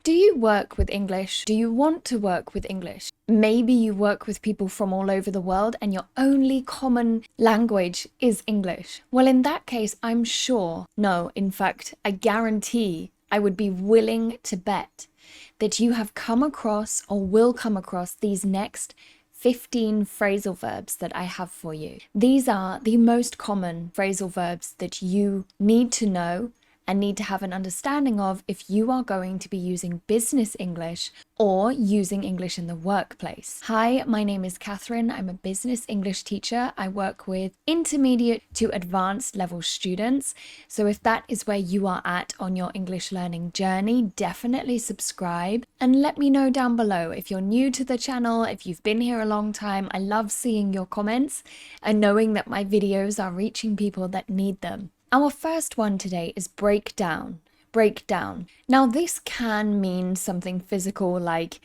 Do you work with English? Do you want to work with English? Maybe you work with people from all over the world and your only common language is English. Well, in that case, I'm sure, no, in fact, I guarantee I would be willing to bet that you have come across or will come across these next 15 phrasal verbs that I have for you. These are the most common phrasal verbs that you need to know and need to have an understanding of if you are going to be using business English or using English in the workplace. Hi, my name is Catherine. I'm a business English teacher. I work with intermediate to advanced level students. So if that is where you are at on your English learning journey, definitely subscribe and let me know down below if you're new to the channel, if you've been here a long time. I love seeing your comments and knowing that my videos are reaching people that need them. Our first one today is breakdown. Breakdown. Now, this can mean something physical like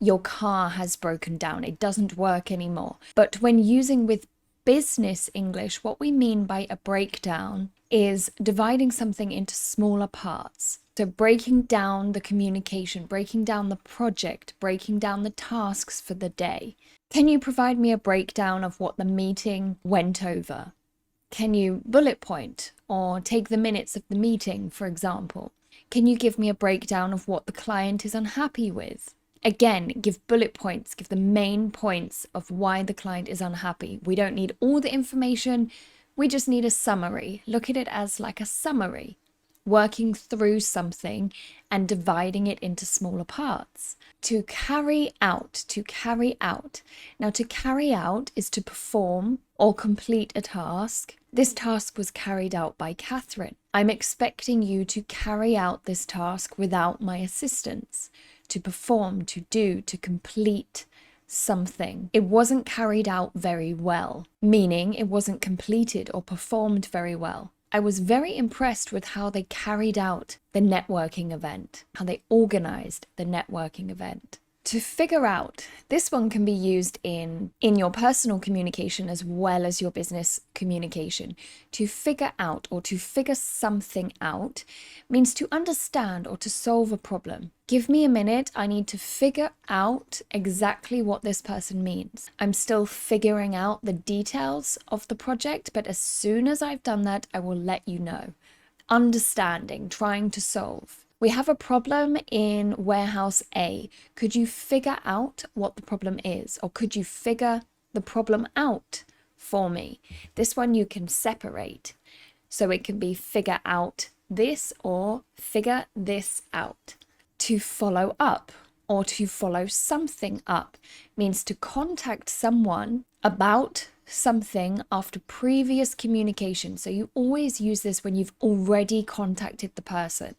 your car has broken down. It doesn't work anymore. But when using with business English, what we mean by a breakdown is dividing something into smaller parts. So breaking down the communication, breaking down the project, breaking down the tasks for the day. Can you provide me a breakdown of what the meeting went over? Can you bullet point or take the minutes of the meeting, for example? Can you give me a breakdown of what the client is unhappy with? Again, give bullet points, give the main points of why the client is unhappy. We don't need all the information, we just need a summary. Look at it as like a summary, working through something and dividing it into smaller parts. To carry out, to carry out. Now, to carry out is to perform or complete a task. This task was carried out by Catherine. I'm expecting you to carry out this task without my assistance. To perform, to do, to complete something. It wasn't carried out very well, meaning it wasn't completed or performed very well. I was very impressed with how they carried out the networking event, how they organized the networking event. To figure out, this one can be used in your personal communication as well as your business communication. To figure out or to figure something out means to understand or to solve a problem. Give me a minute, I need to figure out exactly what this person means. I'm still figuring out the details of the project, but as soon as I've done that, I will let you know. Understanding, trying to solve. We have a problem in warehouse A. Could you figure out what the problem is? Or could you figure the problem out for me? This one you can separate. So it can be figure out this or figure this out. To follow up or to follow something up means to contact someone about something after previous communication. So you always use this when you've already contacted the person.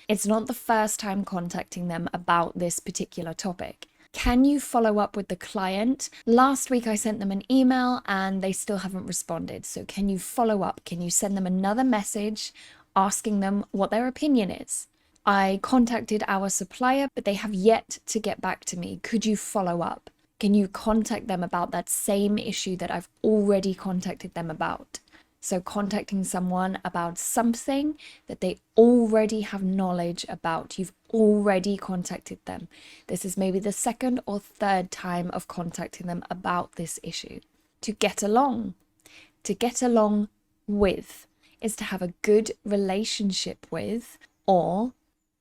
It's not the first time contacting them about this particular topic. Can you follow up with the client? Last week I sent them an email and they still haven't responded. So can you follow up? Can you send them another message asking them what their opinion is? I contacted our supplier, but they have yet to get back to me. Could you follow up? Can you contact them about that same issue that I've already contacted them about? So contacting someone about something that they already have knowledge about. You've already contacted them. This is maybe the second or third time of contacting them about this issue. To get along with is to have a good relationship with or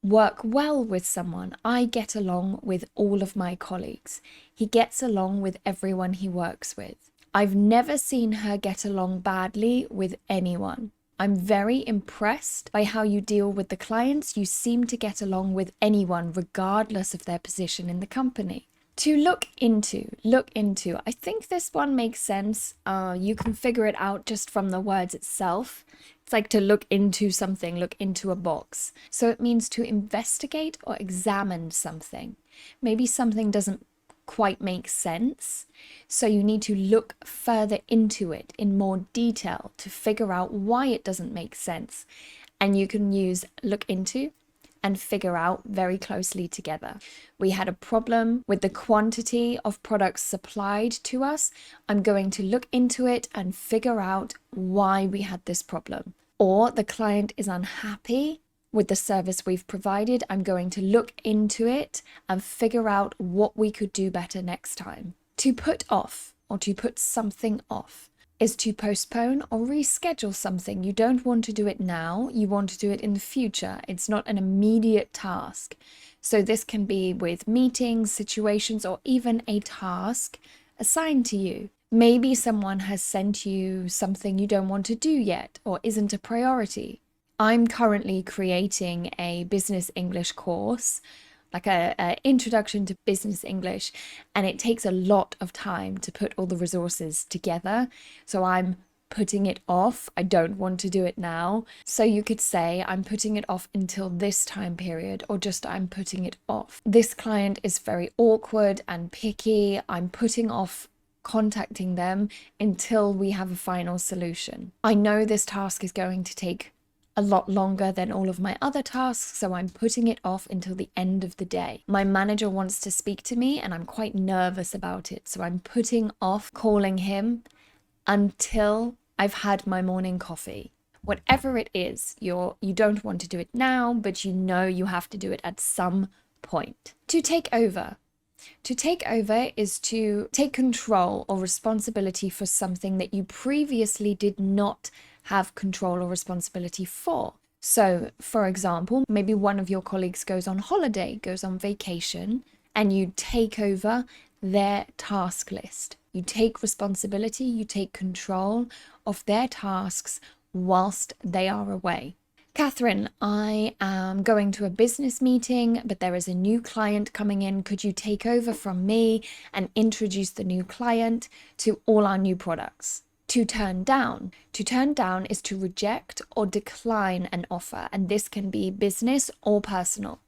work well with someone. I get along with all of my colleagues. He gets along with everyone he works with. I've never seen her get along badly with anyone. I'm very impressed by how you deal with the clients. You seem to get along with anyone, regardless of their position in the company. To look into. I think this one makes sense. You can figure it out just from the words itself. It's like to look into something, look into a box. So it means to investigate or examine something. Maybe something doesn't quite make sense, so you need to look further into it in more detail to figure out why it doesn't make sense. And you can use look into and figure out very closely together. We had a problem with the quantity of products supplied to us. I'm going to look into it and figure out why we had this problem. Or the client is unhappy with the service we've provided. I'm going to look into it and figure out what we could do better next time. To put off or to put something off is to postpone or reschedule something. You don't want to do it now, you want to do it in the future. It's not an immediate task. So this can be with meetings, situations, or even a task assigned to you. Maybe someone has sent you something you don't want to do yet or isn't a priority. I'm currently creating a business English course, like a introduction to business English, and it takes a lot of time to put all the resources together. So I'm putting it off. I don't want to do it now. So you could say I'm putting it off until this time period, or just I'm putting it off. This client is very awkward and picky. I'm putting off contacting them until we have a final solution. I know this task is going to take a lot longer than all of my other tasks, so I'm putting it off until the end of the day. My manager wants to speak to me and I'm quite nervous about it, so I'm putting off calling him until I've had my morning coffee. Whatever it is, you don't want to do it now, but you know you have to do it at some point. To take over. To take over is to take control or responsibility for something that you previously did not have control or responsibility for. So, for example, maybe one of your colleagues goes on holiday, goes on vacation, and you take over their task list. You take responsibility, you take control of their tasks whilst they are away. Catherine, I am going to a business meeting, but there is a new client coming in. Could you take over from me and introduce the new client to all our new products? To turn down. To turn down is to reject or decline an offer, and this can be business or personal.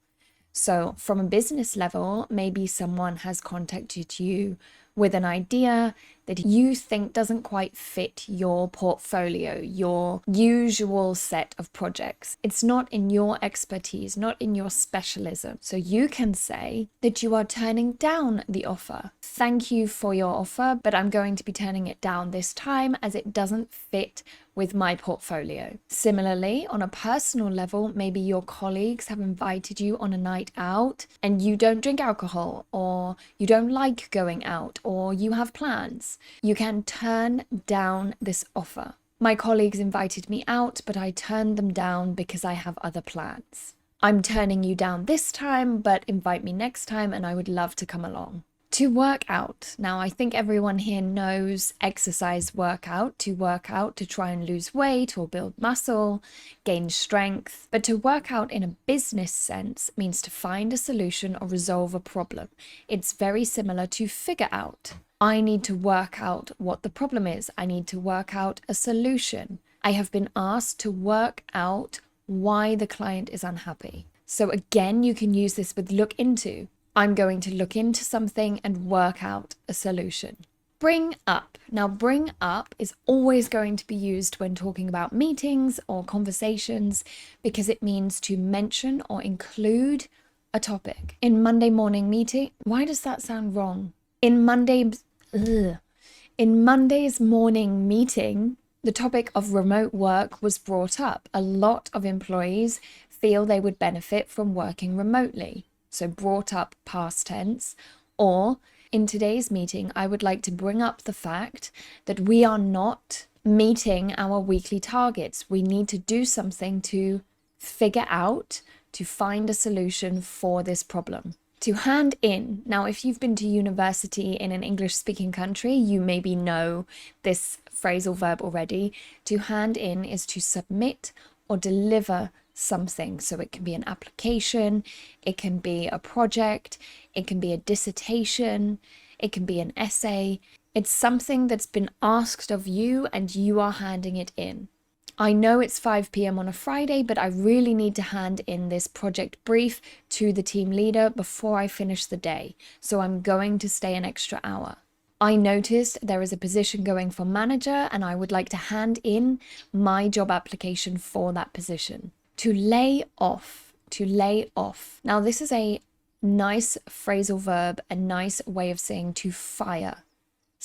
So from a business level, maybe someone has contacted you with an idea that you think doesn't quite fit your portfolio, your usual set of projects. It's not in your expertise, not in your specialism. So you can say that you are turning down the offer. Thank you for your offer, but I'm going to be turning it down this time as it doesn't fit with my portfolio. Similarly, on a personal level, maybe your colleagues have invited you on a night out and you don't drink alcohol, or you don't like going out, or you have plans. You can turn down this offer. My colleagues invited me out, but I turned them down because I have other plans. I'm turning you down this time, but invite me next time and I would love to come along. To work out. Now, I think everyone here knows exercise workout, to try and lose weight or build muscle, gain strength. But to work out in a business sense means to find a solution or resolve a problem. It's very similar to figure out. I need to work out what the problem is. I need to work out a solution. I have been asked to work out why the client is unhappy. So again, you can use this with look into. I'm going to look into something and work out a solution. Bring up. Now, bring up is always going to be used when talking about meetings or conversations because it means to mention or include a topic. In Monday morning meeting, why does that sound wrong? In Monday's morning meeting, the topic of remote work was brought up. A lot of employees feel they would benefit from working remotely. So brought up past tense. Or in today's meeting, I would like to bring up the fact that we are not meeting our weekly targets. We need to do something to figure out, to find a solution for this problem. To hand in. Now, if you've been to university in an English-speaking country, you maybe know this phrasal verb already. To hand in is to submit or deliver something. So it can be an application, it can be a project, it can be a dissertation, it can be an essay. It's something that's been asked of you and you are handing it in. I know it's 5 p.m. on a Friday, but I really need to hand in this project brief to the team leader before I finish the day. So I'm going to stay an extra hour. I noticed there is a position going for manager and I would like to hand in my job application for that position. To lay off, to lay off. Now, this is a nice phrasal verb, a nice way of saying to fire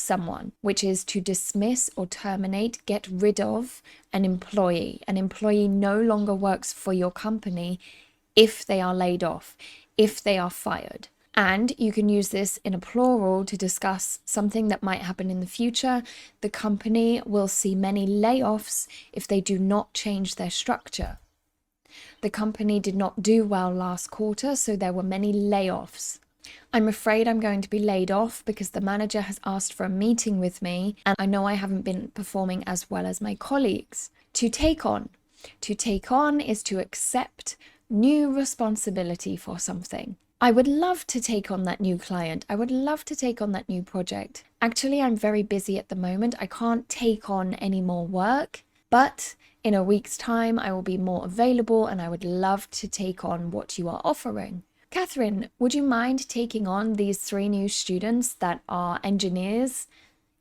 someone, which is to dismiss or terminate, get rid of an employee. An employee no longer works for your company if they are laid off, if they are fired. And you can use this in a plural to discuss something that might happen in the future. The company will see many layoffs if they do not change their structure. The company did not do well last quarter, so there were many layoffs. I'm afraid I'm going to be laid off because the manager has asked for a meeting with me, and I know I haven't been performing as well as my colleagues. To take on. To take on is to accept new responsibility for something. I would love to take on that new client. I would love to take on that new project. Actually, I'm very busy at the moment. I can't take on any more work, but in a week's time, I will be more available and I would love to take on what you are offering. Catherine, would you mind taking on these 3 new students that are engineers?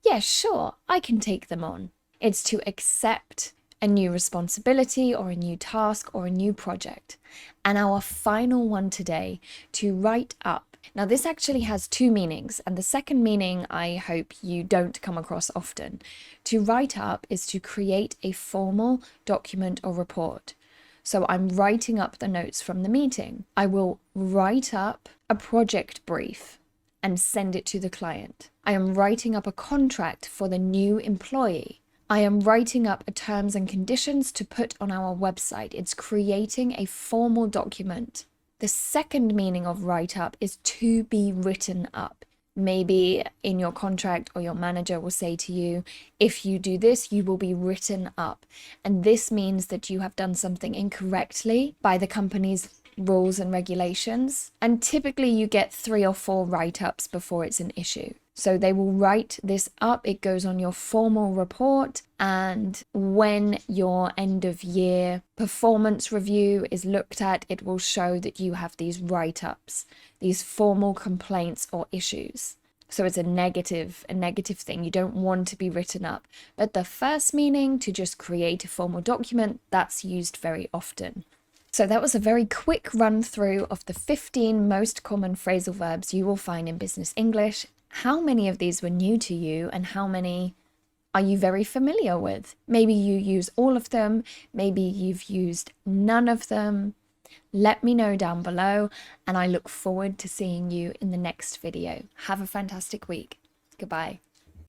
Yeah, sure, I can take them on. It's to accept a new responsibility or a new task or a new project. And our final one today, to write up. Now this actually has 2 meanings, and the second meaning I hope you don't come across often. To write up is to create a formal document or report. So I'm writing up the notes from the meeting. I will write up a project brief and send it to the client. I am writing up a contract for the new employee. I am writing up a terms and conditions to put on our website. It's creating a formal document. The second meaning of write up is to be written up. Maybe in your contract or your manager will say to you, if you do this, you will be written up. And this means that you have done something incorrectly by the company's rules and regulations. And typically you get 3 or 4 write-ups before it's an issue. So they will write this up, it goes on your formal report, and when your end of year performance review is looked at, it will show that you have these write-ups, these formal complaints or issues. So it's a negative thing. You don't want to be written up. But the first meaning, to just create a formal document, that's used very often. So that was a very quick run through of the 15 most common phrasal verbs you will find in business English. How many of these were new to you and how many are you very familiar with? Maybe you use all of them, maybe you've used none of them. Let me know down below and I look forward to seeing you in the next video. Have a fantastic week. Goodbye.